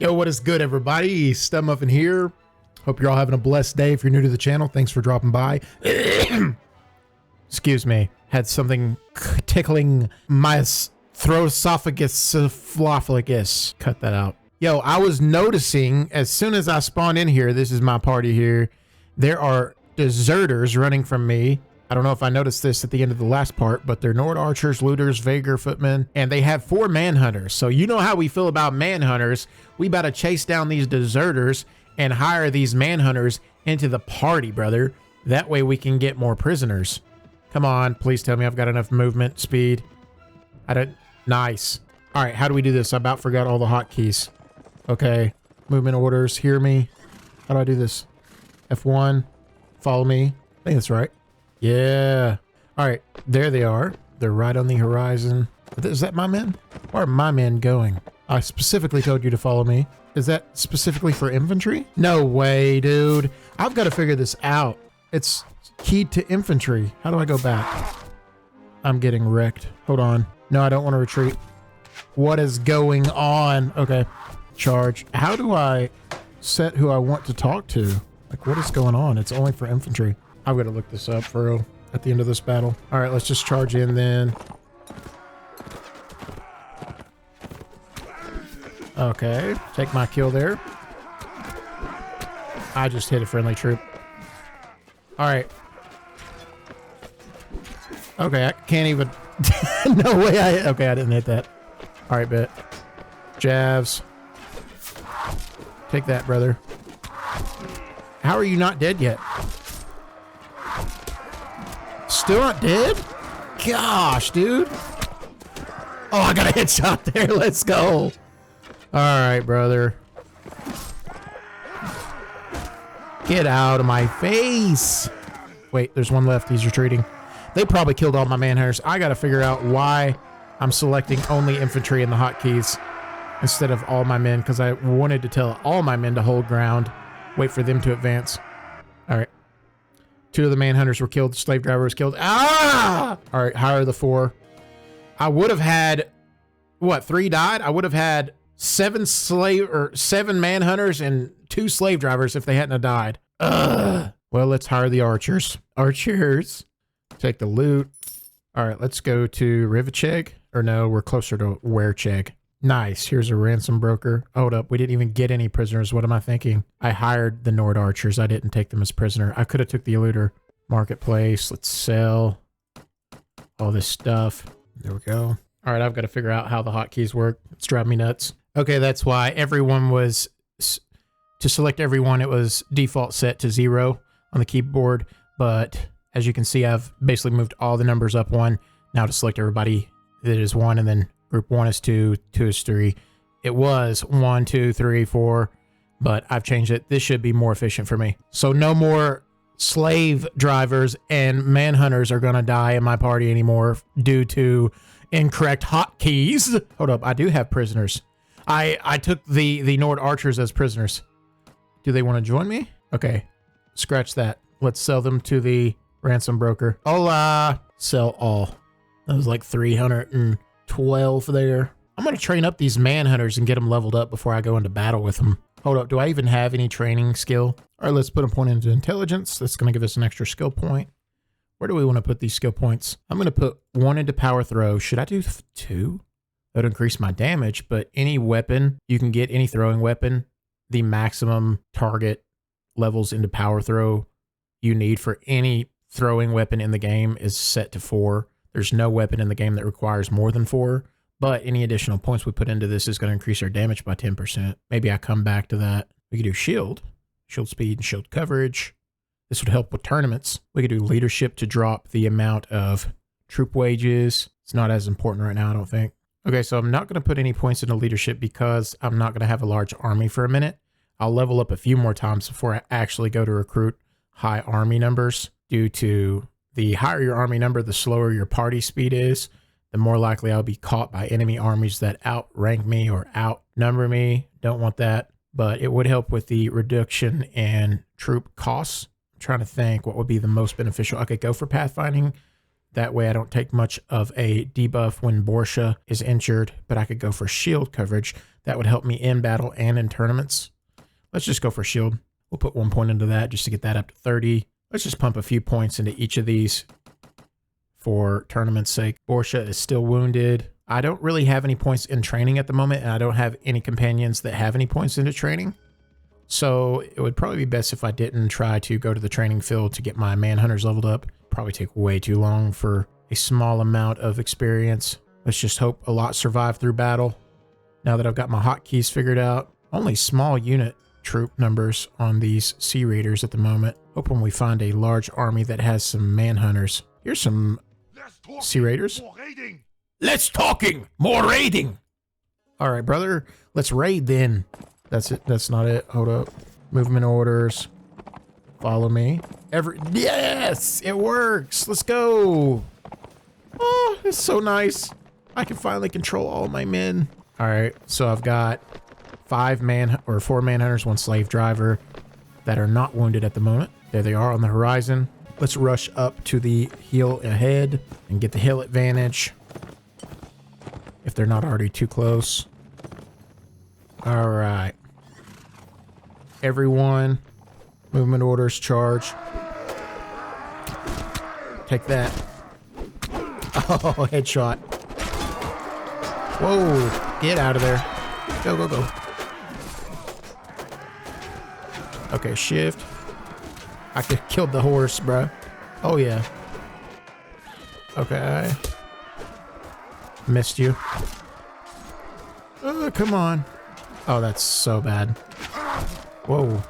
Yo, what is good, everybody? STUDmuffin here. Hope you're all having a blessed day. If you're new to the channel, thanks for dropping by. Excuse me. Had something tickling my throesophagus. Cut that out. Yo, I was noticing as soon as I spawned in here, this is my party here, there are deserters running from me. I don't know if I noticed this at the end of the last part, but they're Nord archers, looters, Vaegir footmen, and they have 4 manhunters. So you know how we feel about manhunters. We about to chase down these deserters and hire these manhunters into the party, brother. That way we can get more prisoners. Come on, please tell me I've got enough movement speed. I don't. Nice. All right, how do we do this? I about forgot all the hotkeys. Okay, movement orders. Hear me. How do I do this? F1. Follow me. I think that's right. Yeah. All right, there they are. They're right on the horizon. Is that my men? Where are my men going? I specifically told you to follow me. Is that specifically for infantry? No way, dude. I've got to figure this out. It's keyed to infantry. How do I go back? I'm getting wrecked. Hold on. No, I don't want to retreat. What is going on? Okay. Charge. How do I set who I want to talk to? Like, what is going on? It's only for infantry. I've got to look this up for real at the end of this battle. All right, let's just charge in then. Okay, take my kill there. I just hit a friendly troop. All right. Okay, I can't even... No way okay, I didn't hit that. All right, bet. Jabs. Take that, brother. How are you not dead yet? Still not dead? Gosh, dude. Oh, I got a headshot there. Let's go. All right, brother. Get out of my face. Wait, there's one left. He's retreating. They probably killed all my manhunters. I got to figure out why I'm selecting only infantry in the hotkeys instead of all my men, because I wanted to tell all my men to hold ground, wait for them to advance. All right. 2 of the manhunters were killed. The slave driver was killed. Ah! All right, hire the 4. I would have had, what, 3 died? I would have had 7 manhunters and 2 slave drivers if they hadn't have died. Ugh. Well, let's hire the archers. Archers. Take the loot. All right, let's go to Rivacheg. Or no, we're closer to Werecheg. Nice. Here's a ransom broker. Hold up. We didn't even get any prisoners. What am I thinking? I hired the Nord archers. I didn't take them as prisoner. I could have took the looter. Marketplace. Let's sell all this stuff. There we go. All right, I've got to figure out how the hotkeys work. It's driving me nuts. Okay, that's why everyone was... To select everyone, it was default set to 0 on the keyboard. But as you can see, I've basically moved all the numbers up 1. Now to select everybody, it is 1, and then group 1 is 2, 2 is 3. It was 1, 2, 3, 4, but I've changed it. This should be more efficient for me. So no more slave drivers and manhunters are going to die in my party anymore due to incorrect hotkeys. Hold up, I do have prisoners. I took the Nord archers as prisoners. Do they want to join me? Okay, scratch that. Let's sell them to the ransom broker. Hola! Sell all. That was like 312 there. I'm going to train up these manhunters and get them leveled up before I go into battle with them. Hold up, do I even have any training skill? All right, let's put a point into intelligence. That's going to give us an extra skill point. Where do we want to put these skill points? I'm going to put 1 into power throw. Should I do 2? That would increase my damage, but any weapon, you can get any throwing weapon, the maximum target levels into power throw you need for any throwing weapon in the game is set to 4. There's no weapon in the game that requires more than 4, but any additional points we put into this is going to increase our damage by 10%. Maybe I come back to that. We could do shield speed, and shield coverage. This would help with tournaments. We could do leadership to drop the amount of troop wages. It's not as important right now, I don't think. Okay, so I'm not going to put any points into leadership because I'm not going to have a large army for a minute. I'll level up a few more times before I actually go to recruit high army numbers, due to the higher your army number, the slower your party speed is, the more likely I'll be caught by enemy armies that outrank me or outnumber me. Don't want that, but it would help with the reduction in troop costs. I'm trying to think what would be the most beneficial. Okay, go for pathfinding That way I don't take much of a debuff when Borsha is injured, but I could go for shield coverage. That would help me in battle and in tournaments. Let's just go for shield. We'll put 1 point into that just to get that up to 30. Let's just pump a few points into each of these for tournament's sake. Borsha is still wounded. I don't really have any points in training at the moment, and I don't have any companions that have any points into training. So it would probably be best if I didn't try to go to the training field to get my manhunters leveled up. Probably take way too long for a small amount of experience. Let's just hope a lot survive through battle. Now that I've got my hotkeys figured out, only small unit troop numbers on these Sea Raiders at the moment. Hoping we find a large army that has some manhunters. Here's some Sea Raiders. Less talking, more raiding. All right, brother, let's raid then. That's it. That's not it. Hold up. Movement orders. Follow me. Yes, it works. Let's go. Oh, it's so nice. I can finally control all my men. All right, so I've got 4 manhunters, 1 slave driver that are not wounded at the moment. There they are on the horizon. Let's rush up to the hill ahead and get the hill advantage if they're not already too close. All right. Everyone, movement orders, charge. Take that. Oh, headshot. Whoa, get out of there. Go, go, go. Okay, shift. I could have killed the horse, bro. Oh, yeah. Okay. Missed you. Oh, come on. Oh, that's so bad. Whoa.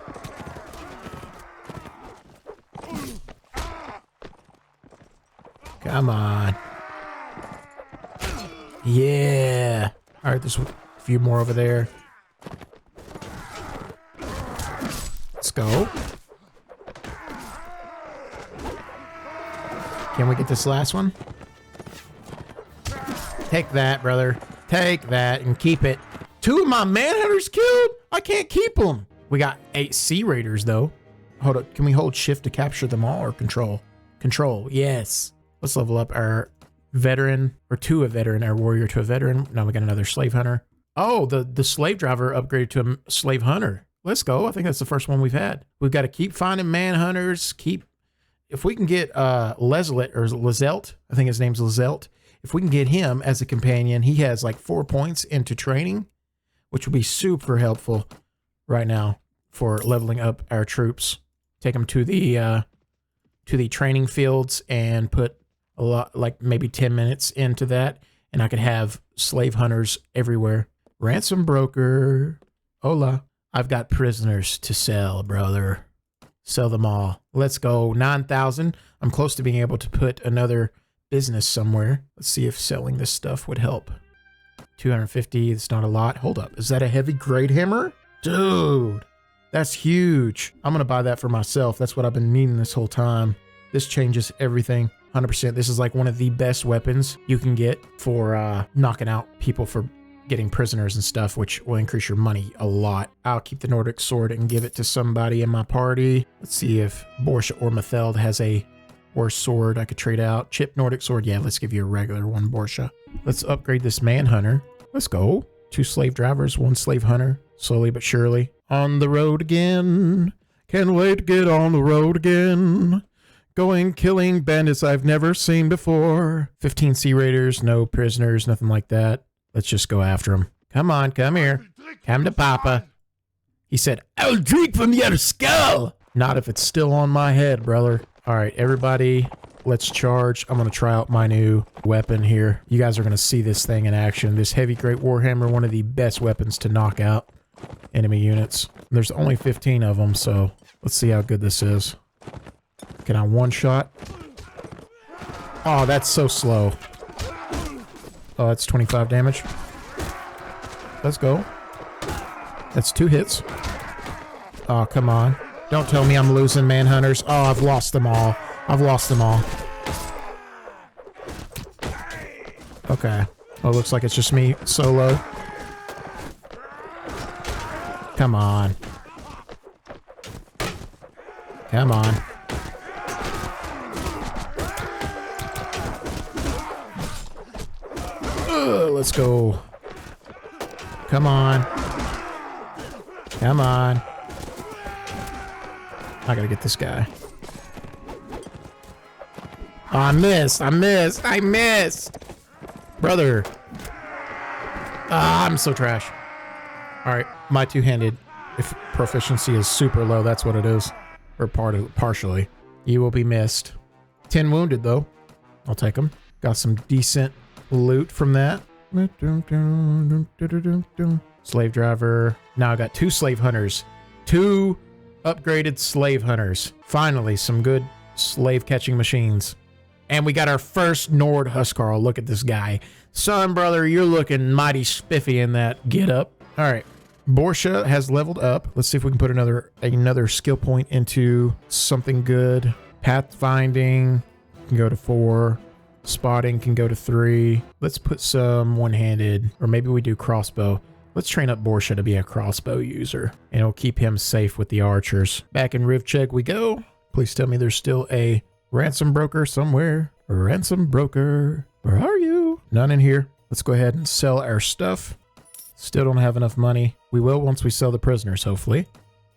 Come on. Yeah. All right, there's a few more over there. Let's go. Can we get this last one? Take that, brother. Take that and keep it. 2 of my manhunters killed? I can't keep them. We got 8 Sea Raiders, though. Hold up. Can we hold shift to capture them all or control? Control. Yes. Let's level up our veteran, or to a veteran, our warrior to a veteran. Now we got another slave hunter. Oh, the slave driver upgraded to a slave hunter. Let's go. I think that's the first one we've had. We've got to keep finding manhunters. If we can get Lezelt, or Lezelt, I think his name's Lezelt. If we can get him as a companion, he has like 4 points into training, which will be super helpful right now for leveling up our troops. Take them to the training fields and put a lot, like maybe 10 minutes into that, and I could have slave hunters everywhere. Ransom broker. Hola. I've got prisoners to sell, brother. Sell them all. Let's go. 9,000. I'm close to being able to put another business somewhere. Let's see if selling this stuff would help. 250. It's not a lot. Hold up. Is that a heavy grade hammer? Dude, that's huge. I'm going to buy that for myself. That's what I've been needing this whole time. This changes everything. 100%. This is like one of the best weapons you can get for knocking out people for getting prisoners and stuff, which will increase your money a lot. I'll keep the Nordic sword and give it to somebody in my party. Let's see if Borsha or Matheld has a worse sword I could trade out. Chip Nordic sword. Yeah, let's give you a regular one, Borsha. Let's upgrade this manhunter. Let's go. 2 slave drivers, 1 slave hunter. Slowly but surely. On the road again. Can't wait to get on the road again. Going killing bandits I've never seen before. 15 Sea Raiders, no prisoners, nothing like that. Let's just go after him. Come on, come here. Come to Papa. He said, I'll drink from your skull. Not if it's still on my head, brother. All right, everybody, let's charge. I'm going to try out my new weapon here. You guys are going to see this thing in action. This heavy great warhammer, one of the best weapons to knock out enemy units. There's only 15 of them, so let's see how good this is. Can I one-shot? Oh, that's so slow. Oh, that's 25 damage. Let's go. That's 2 hits. Oh, come on. Don't tell me I'm losing manhunters. Oh, I've lost them all. I've lost them all. Okay. Oh, looks like it's just me solo. Come on. Come on. let's go. Come on. Come on. I gotta get this guy. Oh, I missed. I missed. I missed. Brother. Ah, I'm so trash. All right, my two-handed if proficiency is super low, that's what it is. Or partially. You will be missed. 10 wounded, though. I'll take them. Got some decent loot from that. Slave driver. Now I got 2 slave hunters. 2 upgraded slave hunters. Finally, some good slave catching machines. And we got our first Nord Huskarl. Look at this guy. Son, brother, you're looking mighty spiffy in that get up. All right. Borsha has leveled up. Let's see if we can put another skill point into something good. Pathfinding can go to 4. Spotting can go to 3. Let's put some one-handed, or maybe we do crossbow. Let's train up Borsha to be a crossbow user, and it'll keep him safe with the archers. Back in Rivcheg we go. Please tell me there's still a ransom broker somewhere. Ransom broker, where are you? None in here. Let's go ahead and sell our stuff. Still don't have enough money. We will once we sell the prisoners, hopefully.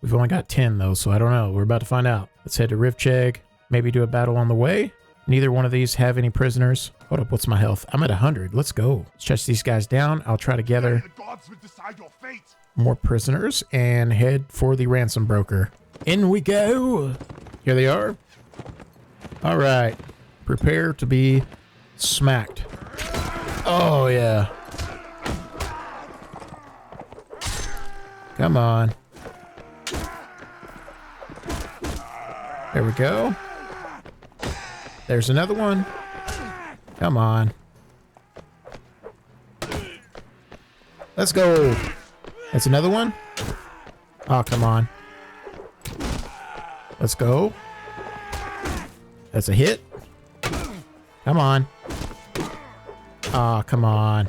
We've only got 10 though, so I don't know. We're about to find out. Let's head to Rivcheg. Maybe do a battle on the way. Neither one of these have any prisoners. Hold up, what's my health? I'm at 100. Let's go. Let's chase these guys down. I'll try to gather more prisoners and head for the ransom broker. In we go. Here they are. All right. Prepare to be smacked. Oh, yeah. Come on. There we go. There's another one. Come on. Let's go. That's another one. Oh, come on. Let's go. That's a hit. Come on. Oh, come on.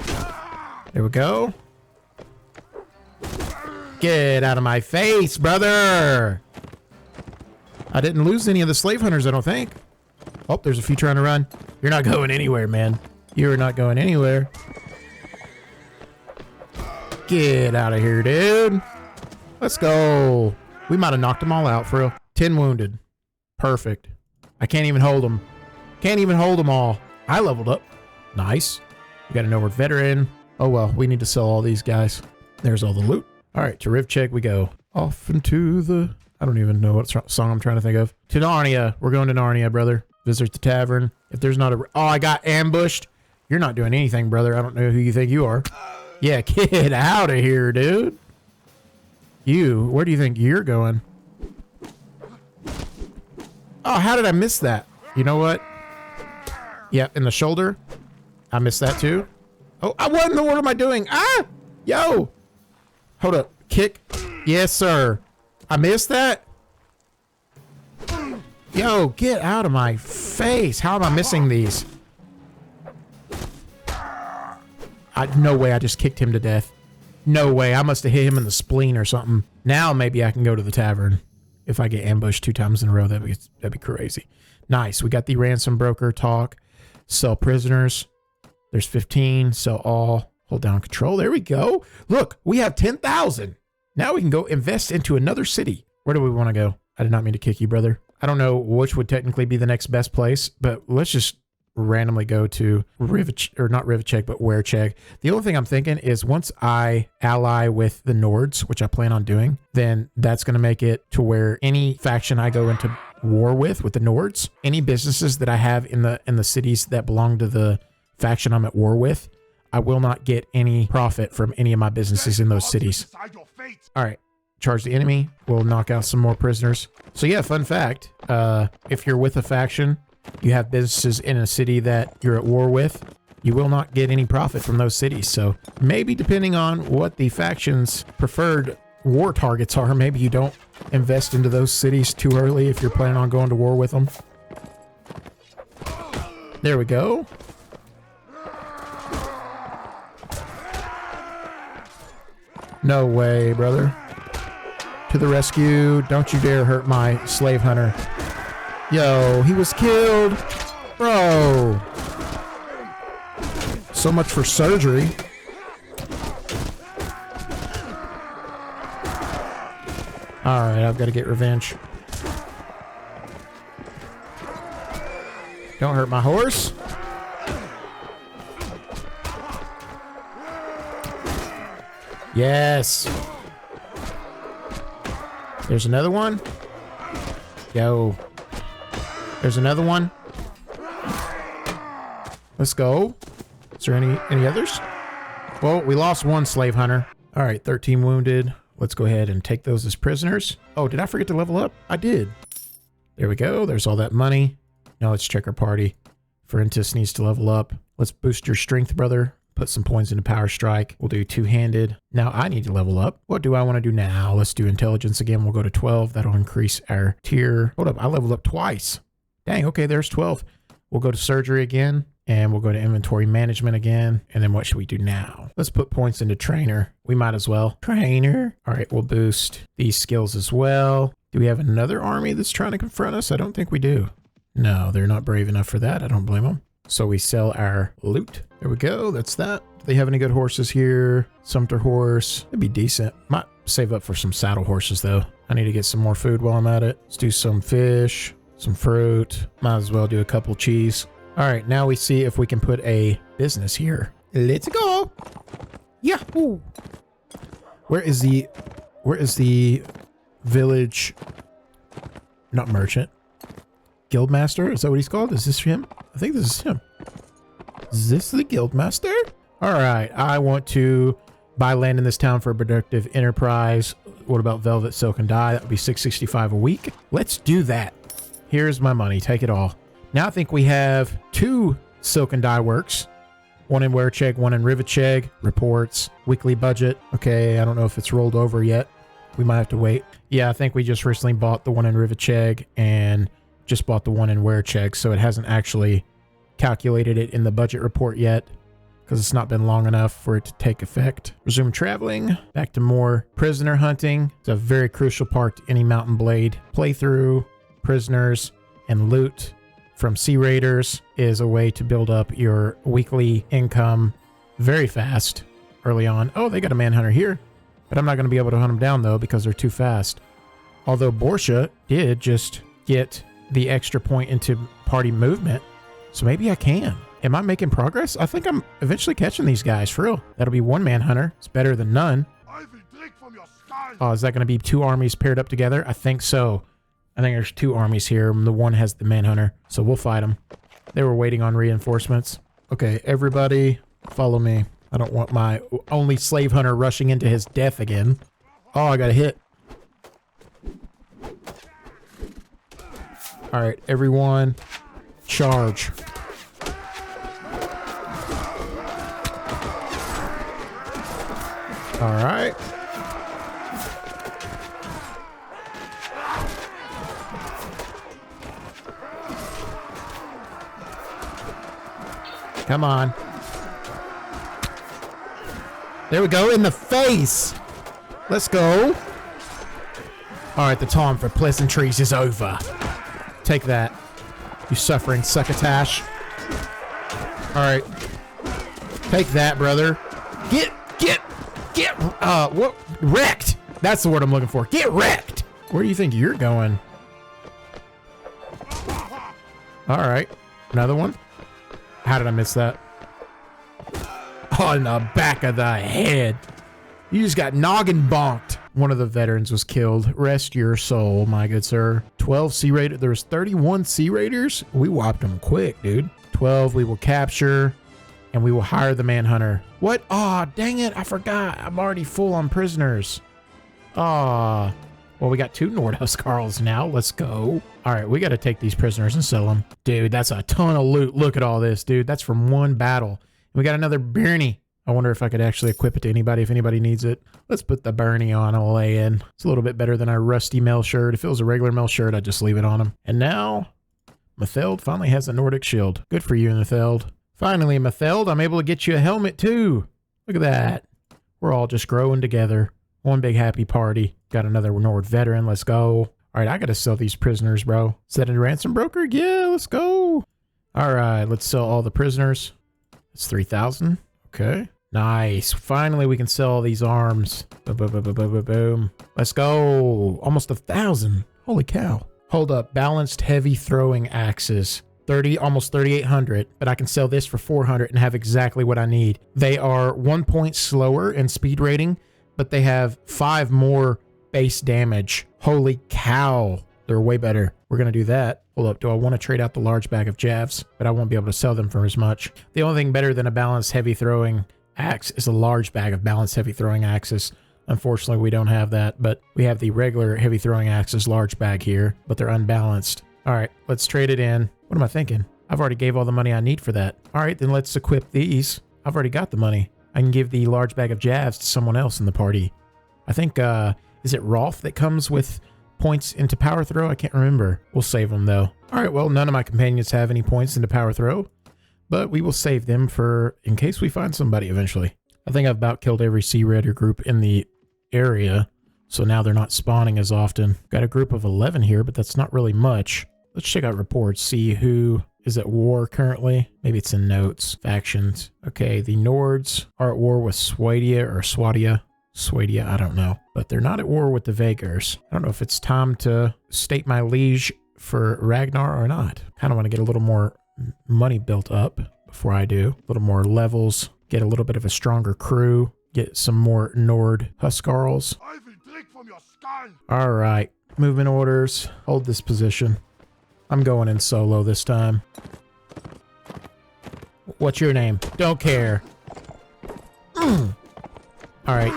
There we go. Get out of my face, brother. I didn't lose any of the slave hunters, I don't think. Oh, there's a few trying to run. You're not going anywhere, man. You're not going anywhere. Get out of here, dude. Let's go. We might have knocked them all out, for real. 10 wounded. Perfect. I can't even hold them. Can't even hold them all. I leveled up. Nice. We got a Nord veteran. Oh, well, we need to sell all these guys. There's all the loot. All right, to Rivcheg we go. Off into the... I don't even know what song I'm trying to think of. To Narnia. We're going to Narnia, brother. Visit the tavern. If there's not a... Oh, I got ambushed. You're not doing anything, brother. I don't know who you think you are. Yeah, get out of here, dude. You, where do you think you're going? Oh, how did I miss that? You know what? Yeah, in the shoulder. I missed that too. Oh, what in the world am I doing? Ah! Yo! Hold up. Kick. Yes, sir. I missed that? Yo, get out of my face. How am I missing these? No way I just kicked him to death. No way. I must have hit him in the spleen or something. Now maybe I can go to the tavern. If I get ambushed 2 times in a row, that'd be crazy. Nice. We got the ransom broker talk. Sell prisoners. There's 15. Sell all. Hold down control. There we go. Look, we have 10,000. Now we can go invest into another city. Where do we want to go? I did not mean to kick you, brother. I don't know which would technically be the next best place, but let's just randomly go to Rivcheg, or not Rivcheg, but Werecheg. The only thing I'm thinking is once I ally with the Nords, which I plan on doing, then that's going to make it to where any faction I go into war with the Nords, any businesses that I have in the cities that belong to the faction I'm at war with, I will not get any profit from any of my businesses in those cities. All right. Charge the enemy. We'll knock out some more prisoners. So yeah, fun fact. If you're with a faction, you have businesses in a city that you're at war with, you will not get any profit from those cities. So maybe depending on what the faction's preferred war targets are, maybe you don't invest into those cities too early if you're planning on going to war with them. There we go. No way, brother. To the rescue. Don't you dare hurt my slave hunter. Yo, he was killed. Bro. So much for surgery. Alright, I've got to get revenge. Don't hurt my horse. Yes. There's another one. Yo. There's another one. Let's go. Is there any others? Well, we lost one slave hunter. All right, 13 wounded. Let's go ahead and take those as prisoners. Oh, did I forget to level up? I did. There we go. There's all that money. Now let's check our party. Ferentis needs to level up. Let's boost your strength, brother. Put some points into power strike. We'll do two-handed. Now I need to level up. What do I want to do now? Let's do intelligence again. We'll go to 12. That'll increase our tier. Hold up. I leveled up twice. Dang. Okay. There's 12. We'll go to surgery again. And we'll go to inventory management again. And then what should we do now? Let's put points into trainer. We might as well. Trainer. All right. We'll boost these skills as well. Do we have another army that's trying to confront us? I don't think we do. No, they're not brave enough for that. I don't blame them. So we sell our loot. There we go. That's that. Do they have any good horses here? Sumter horse. It'd be decent. Might save up for some saddle horses though. I need to get some more food while I'm at it. Let's do some fish, some fruit. Might as well do a couple cheese. All right, now we see if we can put a business here. Let's go. Yahoo! Where is the village? Not merchant. Guildmaster? Is that what he's called? Is this him? I think this is him. Is this the Guildmaster? All right, I want to buy land in this town for a productive enterprise. What about velvet, silk, and dye? That would be $665 a week. Let's do that. Here's my money. Take it all. Now I think we have 2 silk and dye works. One in Werecheg, one in Rivacheg. Reports, weekly budget. Okay, I don't know if it's rolled over yet. We might have to wait. Yeah, I think we just recently bought the one in Rivacheg and just bought the one in Werecheg, so it hasn't actually calculated it in the budget report yet because it's not been long enough for it to take effect. Resume traveling. Back to more prisoner hunting. It's a very crucial part to any Mount and Blade playthrough. Prisoners and loot from Sea Raiders is a way to build up your weekly income very fast early on. Oh, they got a manhunter here, but I'm not going to be able to hunt them down though because they're too fast. Although Borsha did just get the extra point into party movement, so maybe I can. Am I making progress? I think I'm eventually catching these guys for real. That'll be one manhunter. It's better than none. Oh, is that going to be 2 armies paired up together? I think so. I think there's 2 armies here. The one has the manhunter, so we'll fight them. They were waiting on reinforcements. Okay, everybody follow me. I don't want my only slave hunter rushing into his death again. Oh, I got a hit. All right, everyone, charge. All right. Come on. There we go, in the face. Let's go. All right, the time for pleasantries is over. Take that, you suffering succotash. All right. Take that, brother. Get, what? Wrecked. That's the word I'm looking for. Get wrecked. Where do you think you're going? All right. Another one. How did I miss that? On the back of the head. You just got noggin bonked. One of the veterans was killed. Rest your soul, my good sir. 12 Sea Raiders. There was 31 Sea Raiders. We whopped them quick, dude. 12 we will capture, and we will hire the manhunter. What? Aw, dang it. I forgot. I'm already full on prisoners. Aw. Well, we got 2 Nordhuskarls now. Let's go. All right, we got to take these prisoners and sell them. Dude, that's a ton of loot. Look at all this, dude. That's from one battle. And we got another Bernie. I wonder if I could actually equip it to anybody if anybody needs it. Let's put the Bernie on a lay in. It's a little bit better than our rusty mail shirt. If it was a regular mail shirt, I'd just leave it on him. And now, Matheld finally has a Nordic shield. Good for you, Matheld. Finally, Matheld, I'm able to get you a helmet too. Look at that. We're all just growing together. One big happy party. Got another Nord veteran. Let's go. All right, I got to sell these prisoners, bro. Is that a ransom broker? Yeah, let's go. All right, let's sell all the prisoners. It's 3,000. Okay. Nice. Finally, we can sell all these arms. Boom, boom, boom, boom, boom, boom, boom. Let's go. Almost 1,000. Holy cow. Hold up. Balanced heavy throwing axes. 30, almost 3,800. But I can sell this for 400 and have exactly what I need. They are 1 point slower in speed rating, but they have 5 more base damage. Holy cow. They're way better. We're going to do that. Hold up. Do I want to trade out the large bag of jabs? But I won't be able to sell them for as much. The only thing better than a balanced heavy throwing axe is a large bag of balanced heavy throwing axes. Unfortunately, we don't have that, but we have the regular heavy throwing axes large bag here, but they're unbalanced. All right, let's trade it in. What am I thinking? I've already gave all the money I need for that. All right, then let's equip these. I've already got the money. I can give the large bag of jabs to someone else in the party. I think, is it Rolf that comes with points into power throw? I can't remember. We'll save them though. All right, well, none of my companions have any points into power throw, but we will save them for in case we find somebody eventually. I think I've about killed every Sea Raider group in the area, so now they're not spawning as often. Got a group of 11 here, but that's not really much. Let's check out reports, see who is at war currently. Maybe it's in notes, factions. Okay, the Nords are at war with Swadia or Swadia, I don't know. But they're not at war with the Vagars. I don't know if it's time to state my liege for Ragnar or not. Kind of want to get a little more money built up before I do. A little more levels, get a little bit of a stronger crew, get some more Nord Huskarls. All right, movement orders, hold this position. I'm going in solo this time. What's your name? Don't care. All right.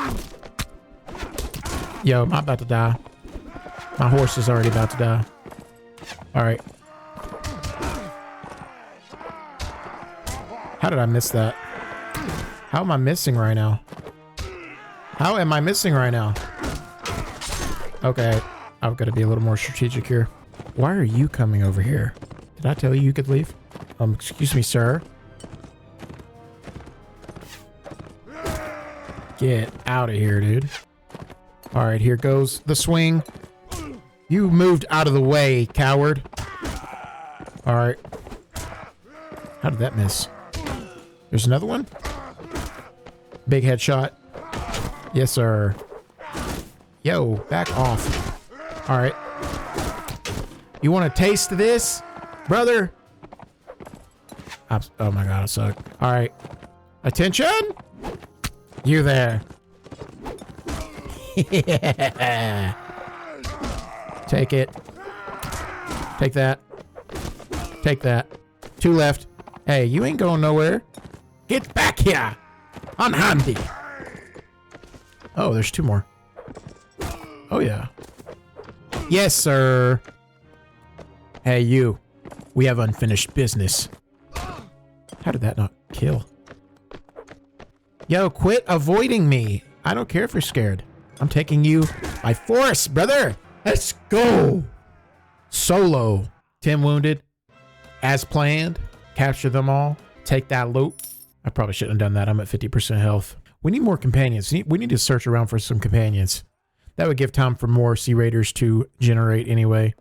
Yo, I'm about to die. My horse is already about to die. All right. How did I miss that? How am I missing right now? How am I missing right now? Okay. I've got to be a little more strategic here. Why are you coming over here? Did I tell you could leave? Excuse me, sir. Get out of here, dude. All right, here goes the swing. You moved out of the way, coward. All right. How did that miss? There's another one. Big headshot. Yes, sir. Yo, back off. All right. You want a taste of this, brother? Oh my god, I suck. All right. Attention. You there. Yeah. Take it. Take that. Take that. 2 left. Hey, you ain't going nowhere. Get back here. Unhandy. Oh, there's 2 more. Oh, yeah. Yes, sir. Hey, you. We have unfinished business. How did that not kill? Yo, quit avoiding me. I don't care if you're scared. I'm taking you by force, brother. Let's go. Solo. 10 wounded. As planned. Capture them all. Take that loot. I probably shouldn't have done that. I'm at 50% health. We need more companions. We need to search around for some companions. That would give time for more Sea Raiders to generate anyway.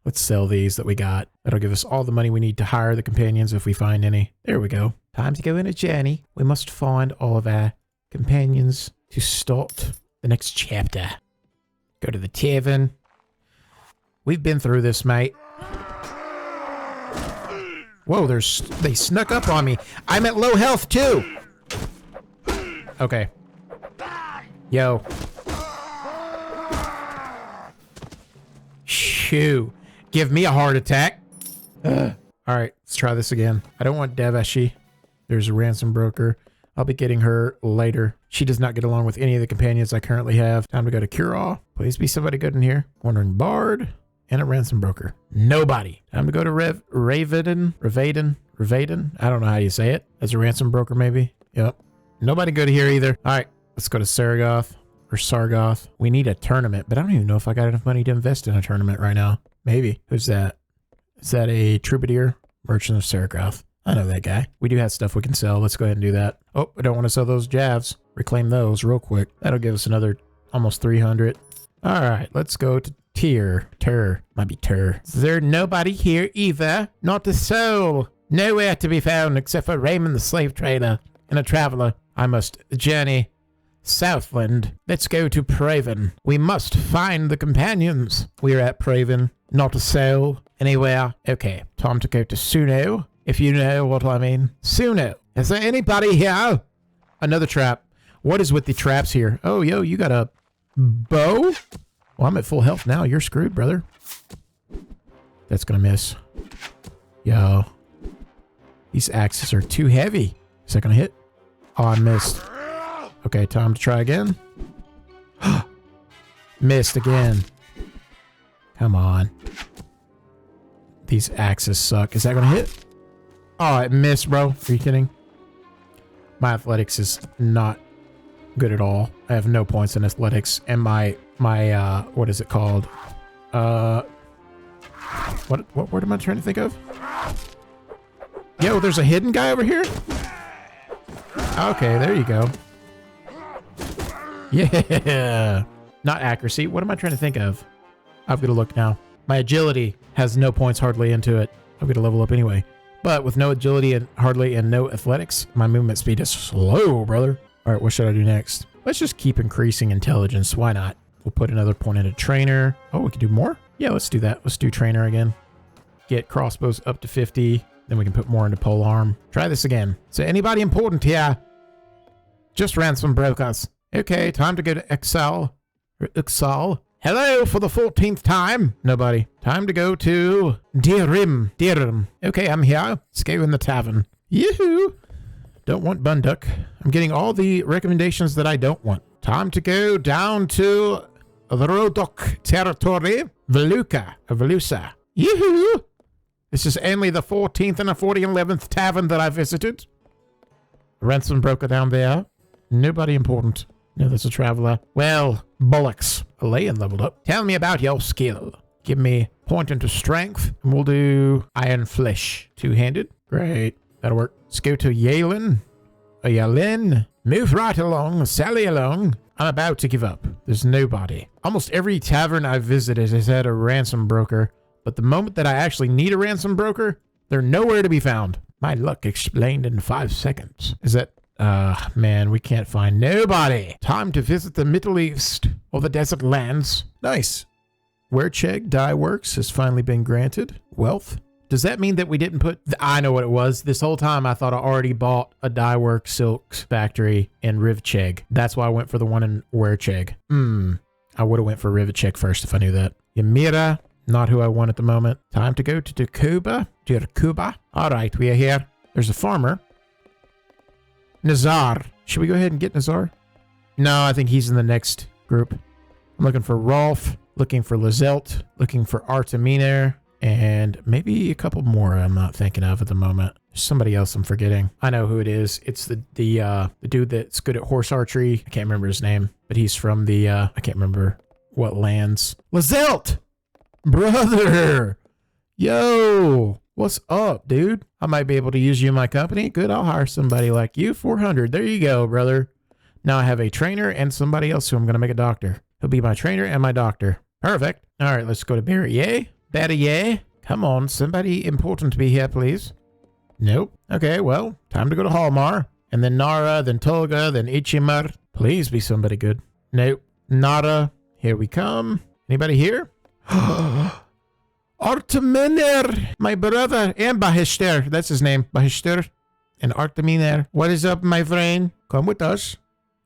Let's sell these that we got. That'll give us all the money we need to hire the companions if we find any. There we go. Time to go on a journey. We must find all of our companions to start the next chapter. Go to the tavern. We've been through this, mate. Whoa, they snuck up on me. I'm at low health too. Okay. Yo. Shoo. Give me a heart attack. All right, let's try this again. I don't want Devashi. There's a ransom broker. I'll be getting her later. She does not get along with any of the companions I currently have. Time to go to Cure-All. Please be somebody good in here. Wandering Bard and a ransom broker. Nobody. Time to go to Ravaden. I don't know how you say it. As a ransom broker, maybe. Yep. Nobody good here either. All right, let's go to Saragoth or Sargoth. We need a tournament, but I don't even know if I got enough money to invest in a tournament right now. Maybe. Who's that? Is that a troubadour? Merchant of Saragoth. I know that guy. We do have stuff we can sell. Let's go ahead and do that. Oh, I don't want to sell those javs. Reclaim those real quick. That'll give us another almost 300. All right, let's go to Tyr. Might be Tyr. Is there nobody here either? Not a soul. Nowhere to be found except for Raymond the slave trader and a traveler. I must journey southland. Let's go to Praven. We must find the companions. We're at Praven. Not a soul anywhere. Okay, time to go to Suno, if you know what I mean. Suno. Is there anybody here? Another trap. What is with the traps here? Oh, yo, you got a bow? Well, I'm at full health now. You're screwed, brother. That's gonna miss. Yo. These axes are too heavy. Is that gonna hit? Oh, I missed. Okay, time to try again. Missed again. Come on. These axes suck. Is that gonna hit? Oh, it missed, bro. Are you kidding? My athletics is not good at all. I have no points in athletics. And my what is it called? What word am I trying to think of? Yo, there's a hidden guy over here? Okay, there you go. Yeah. Not accuracy. What am I trying to think of? I've got to look now. My agility has no points hardly into it. I'm going to level up anyway. But with no agility and hardly and no athletics, my movement speed is slow, brother. All right, what should I do next? Let's just keep increasing intelligence. Why not? We'll put another point into trainer. Oh, we can do more? Yeah, let's do that. Let's do trainer again. Get crossbows up to 50. Then we can put more into polearm. Try this again. So anybody important here? Just ransom brokers. Okay, time to go to Excel. Hello for the 14th time. Nobody. Time to go to Deerim. Okay, I'm here. Let's go in the tavern. Yoo-hoo. Don't want Bunduk. I'm getting all the recommendations that I don't want. Time to go down to the Rodok territory. Velusa. Yoo-hoo. This is only the 14th and the 11th tavern that I visited. Ransom broker down there. Nobody important. No, that's a traveler. Well, bollocks. Elaine leveled up. Tell me about your skill. Give me point into strength, and we'll do iron flesh. Two-handed. Great. That'll work. Let's go to Yalen. Yalen. Move right along. Sally along. I'm about to give up. There's nobody. Almost every tavern I've visited has had a ransom broker, but the moment that I actually need a ransom broker, they're nowhere to be found. My luck explained in 5 seconds. Is that... man, we can't find nobody. Time to visit the Middle East or the desert lands. Nice. Werecheg dye works has finally been granted. Wealth. Does that mean that we didn't put... I know what it was. This whole time I thought I already bought a dye work silks factory in Rivcheg. That's why I went for the one in Werecheg. I would have went for Rivcheg first if I knew that. Ymira. Not who I want at the moment. Time to go to Dirkuba. All right, we are here. There's a farmer. Nazar. Should we go ahead and get Nazar? No, I think he's in the next group. I'm looking for Rolf, looking for Lizelt, looking for Arteminer, and maybe a couple more I'm not thinking of at the moment. There's somebody else I'm forgetting. I know who it is. It's the dude that's good at horse archery. I can't remember his name, but he's from the, I can't remember what lands. Lizelt! Brother! Yo! What's up, dude? I might be able to use you in my company. Good, I'll hire somebody like you. 400. There you go, brother. Now I have a trainer and somebody else who I'm going to make a doctor. He'll be my trainer and my doctor. Perfect. All right, let's go to Barrier. Barrier. Come on, somebody important to be here, please. Nope. Okay, well, time to go to Hallmar. And then Nara, then Tolga, then Ichimar. Please be somebody good. Nope. Nara. Here we come. Anybody here? Arteminer, my brother, and Bahishter. That's his name, Bahishter. And Arteminer. What is up, my friend? Come with us.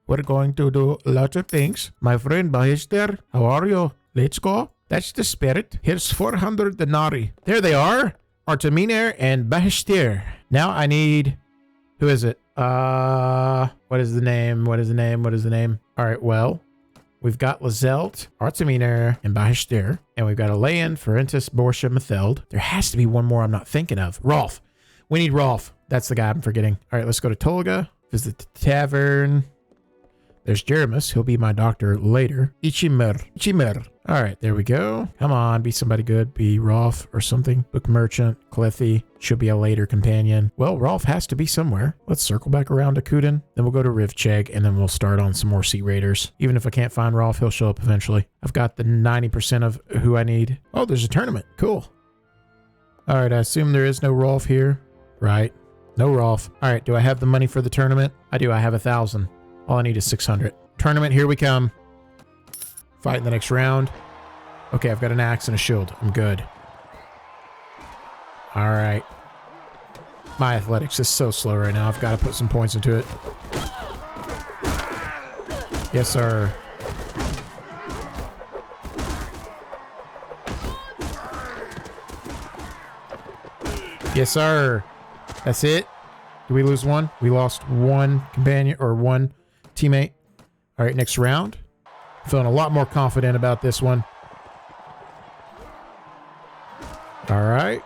We're going to do lots of things. My friend Bahishter, how are you? Let's go. That's the spirit. Here's 400 denarii. There they are. Arteminer and Bahishter. Now I need... Who is it? What is the name? All right, well... We've got Lizelt, Arteminer, and Bahishter. And we've got Elaine, Ferentis, Borsha, Matheld. There has to be one more I'm not thinking of. Rolf. We need Rolf. That's the guy I'm forgetting. All right, let's go to Tolga. Visit the tavern. There's Jeremus. He'll be my doctor later. Ichimir. All right, there we go. Come on, be somebody good. Be Rolf or something. Book merchant. Clethy. Should be a later companion. Well, Rolf has to be somewhere. Let's circle back around to Kuden. Then we'll go to Rivcheg, and then we'll start on some more Sea Raiders. Even if I can't find Rolf, he'll show up eventually. I've got the 90% of who I need. Oh, there's a tournament. Cool. All right, I assume there is no Rolf here. Right. No Rolf. All right, do I have the money for the tournament? I do. I have 1,000. All I need is 600. Tournament, here we come. Fight in the next round. Okay, I've got an axe and a shield. I'm good. All right. My athletics is so slow right now. I've got to put some points into it. Yes, sir. Yes, sir. That's it. Did we lose one? We lost one companion or one teammate. All right, next round. Feeling a lot more confident about this one. All right.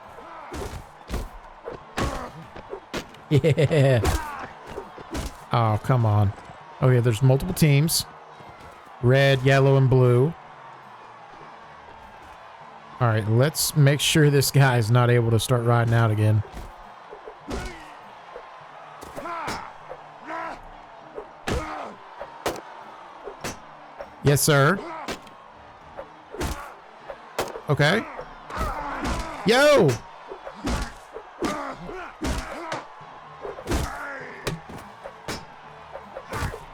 Yeah. Oh, come on. Okay, there's multiple teams. Red, yellow, and blue. All right, let's make sure this guy is not able to start riding out again. Yes, sir. Okay. Yo!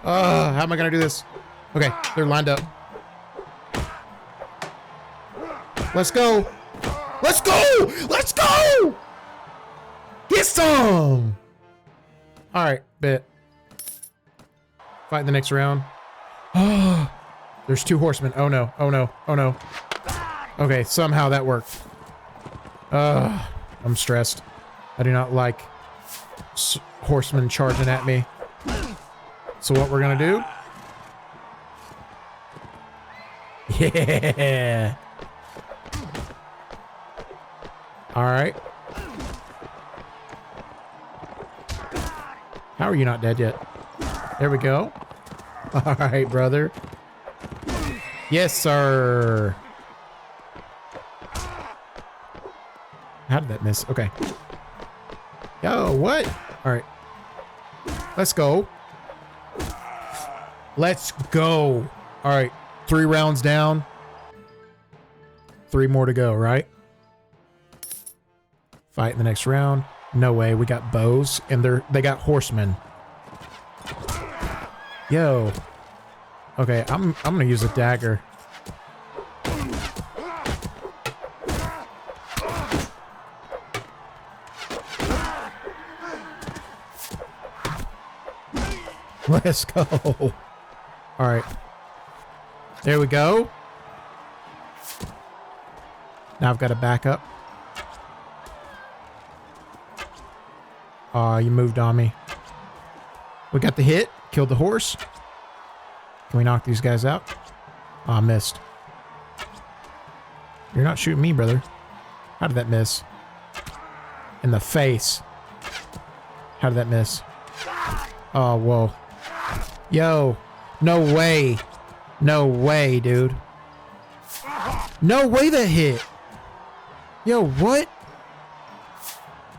How am I gonna do this? Okay, they're lined up. Let's go! Let's go! Let's go! Get some! Alright, bet. Fight in the next round. Oh, there's 2 horsemen. Oh no, oh no, oh no. Okay, somehow that worked. I'm stressed. I do not like horsemen charging at me. So what we're gonna do? Yeah! Alright. How are you not dead yet? There we go. Alright, brother. Yes, sir. How did that miss? Okay. Yo, what? Alright. Let's go. Let's go. Alright. 3 rounds down. 3 more to go, right? Fight in the next round. No way. We got bows and they got horsemen. Yo. Okay, I'm gonna use a dagger. Let's go. All right. There we go. Now I've got to back up. Aw, you moved on me. We got the hit. Killed the horse. Can we knock these guys out? Aw, missed. You're not shooting me, brother. How did that miss? In the face. How did that miss? Oh, whoa. Yo. No way. No way, dude. No way that hit. Yo, what?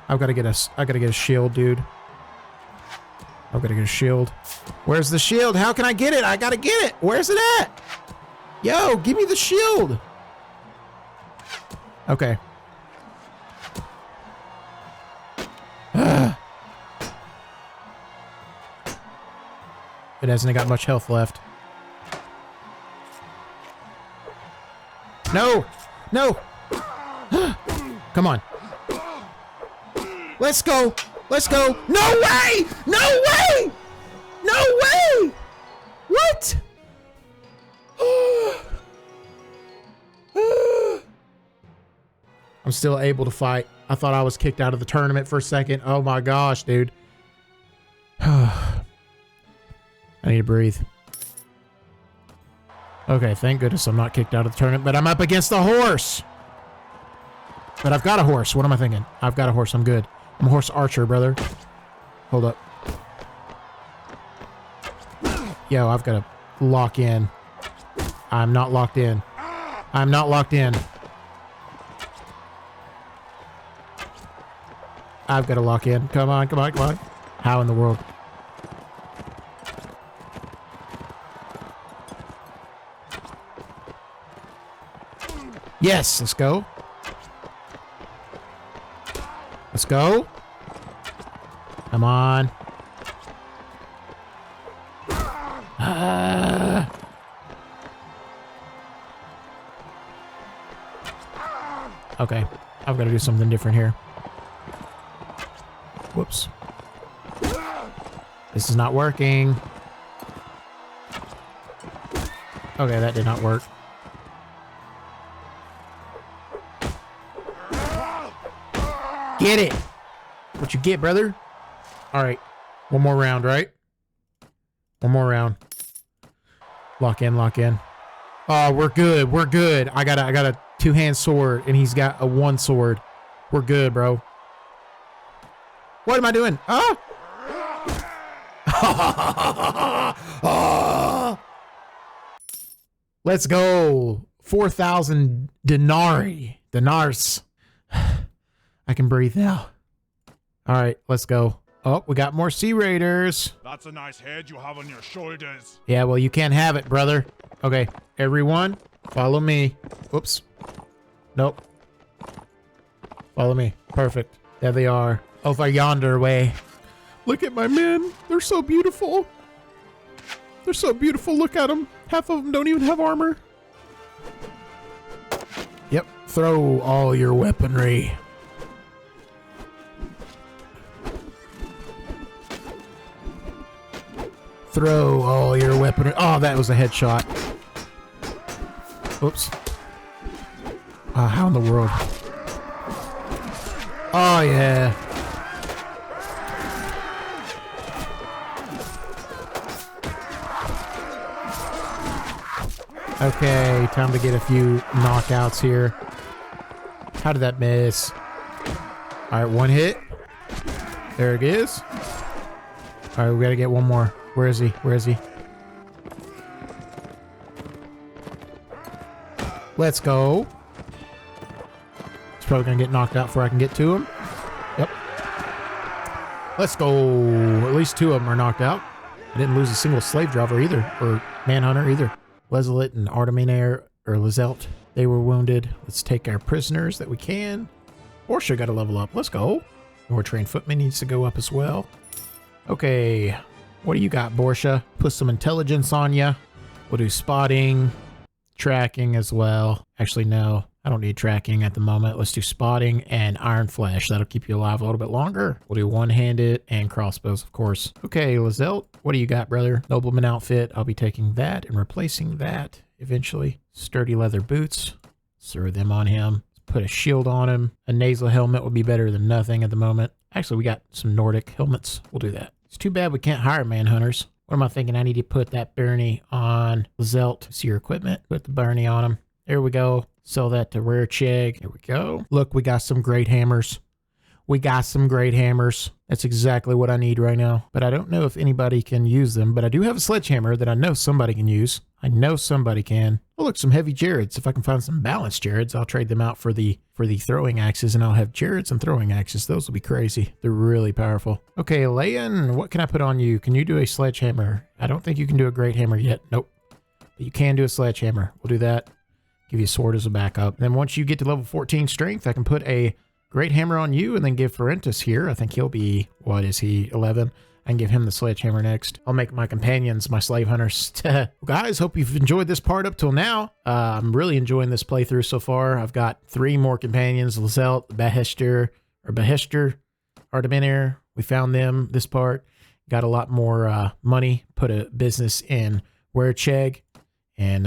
I gotta get a shield, dude. I've gotta get a shield. Where's the shield? How can I get it? I gotta get it. Where's it at? Yo, give me the shield. Okay. It hasn't got much health left. No! No! Come on. Let's go! Let's go! No way! No way! No way! What? I'm still able to fight. I thought I was kicked out of the tournament for a second. Oh my gosh, dude. I need to breathe. Okay, thank goodness I'm not kicked out of the tournament, but I'm up against a horse. But I've got a horse. What am I thinking? I've got a horse. I'm good. I'm a horse archer, brother. Hold up. Yo, I've got to lock in. I'm not locked in. I'm not locked in. I've got to lock in. Come on, come on, come on. How in the world? Yes, let's go. Let's go. Come on. Okay, I've got to do something different here. Whoops. This is not working. Okay, that did not work. Get it! What you get, brother? Alright. One more round, right? One more round. Lock in, lock in. Oh, we're good. We're good. I got a two-hand sword, and he's got a one sword. We're good, bro. What am I doing? Ah! Let's go. 4,000 denarii. Dinars. I can breathe now. All right, let's go. Oh, we got more Sea Raiders. That's a nice head you have on your shoulders. Yeah, well, you can't have it, brother. Okay, everyone, follow me. Whoops. Nope. Follow me. Perfect. There they are. Over yonder way. Look at my men. They're so beautiful. They're so beautiful. Look at them. Half of them don't even have armor. Yep. Throw all your weaponry. Throw all your weaponry. Oh, that was a headshot. Oops. How in the world? Oh, yeah. Okay, time to get a few knockouts here. How did that miss? All right, one hit. There it is. All right, we gotta get one more. Where is he? Where is he? Let's go. He's probably gonna get knocked out before I can get to him. Yep. Let's go. At least two of them are knocked out. I didn't lose a single slave driver either, or manhunter either. Lezelet and Arteminair, or Lizelt, they were wounded. Let's take our prisoners that we can. Borsha got to level up. Let's go. More trained footman needs to go up as well. Okay. What do you got, Borsha? Put some intelligence on ya. We'll do spotting, tracking as well. Actually, no. I don't need tracking at the moment. Let's do spotting and iron flesh. That'll keep you alive a little bit longer. We'll do one-handed and crossbows, of course. Okay, Lizelt, what do you got, brother? Nobleman outfit. I'll be taking that and replacing that eventually. Sturdy leather boots. Throw them on him. Put a shield on him. A nasal helmet would be better than nothing at the moment. Actually, we got some Nordic helmets. We'll do that. It's too bad we can't hire manhunters. What am I thinking? I need to put that Bernie on Lizelt. See your equipment. Put the Bernie on him. There we go. Sell that to Rare Chegg. There we go. Look, we got some great hammers. We got some great hammers. That's exactly what I need right now. But I don't know if anybody can use them. But I do have a sledgehammer that I know somebody can use. I know somebody can. Oh, look, some heavy Jareds. If I can find some balanced Jareds, I'll trade them out for the throwing axes, and I'll have Jareds and throwing axes. Those will be crazy. They're really powerful. Okay, Leon, what can I put on you? Can you do a sledgehammer? I don't think you can do a great hammer yet. Nope. But you can do a sledgehammer. We'll do that. Give you a sword as a backup. And then once you get to level 14 strength, I can put a great hammer on you and then give Ferentus here. I think he'll be, what is he, 11? I can give him the sledgehammer next. I'll make my companions my slave hunters. Well, guys, hope you've enjoyed this part up till now. I'm really enjoying this playthrough so far. I've got 3 more companions, Lizelt, Behester, Arteminair. We found them this part. Got a lot more money. Put a business in Rare Chegg and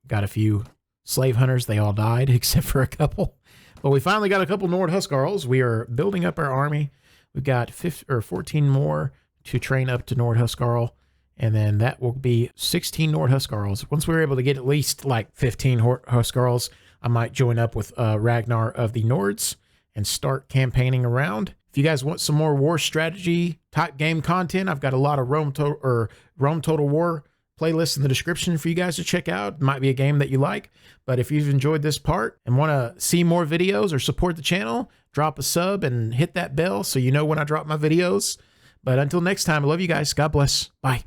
got a few slave hunters. They all died except for a couple. But we finally got a couple Nord Huskarls. We are building up our army. We've got 14 more to train up to Nord Huskarl, and then that will be 16 Nord Huskarls. Once we're able to get at least like 15 Huskarls, I might join up with Ragnar of the Nords and start campaigning around. If you guys want some more war strategy type game content, I've got a lot of Rome Total War playlists in the description for you guys to check out. It might be a game that you like, but if you've enjoyed this part and want to see more videos or support the channel, drop a sub and hit that bell so you know when I drop my videos. But until next time, I love you guys. God bless. Bye.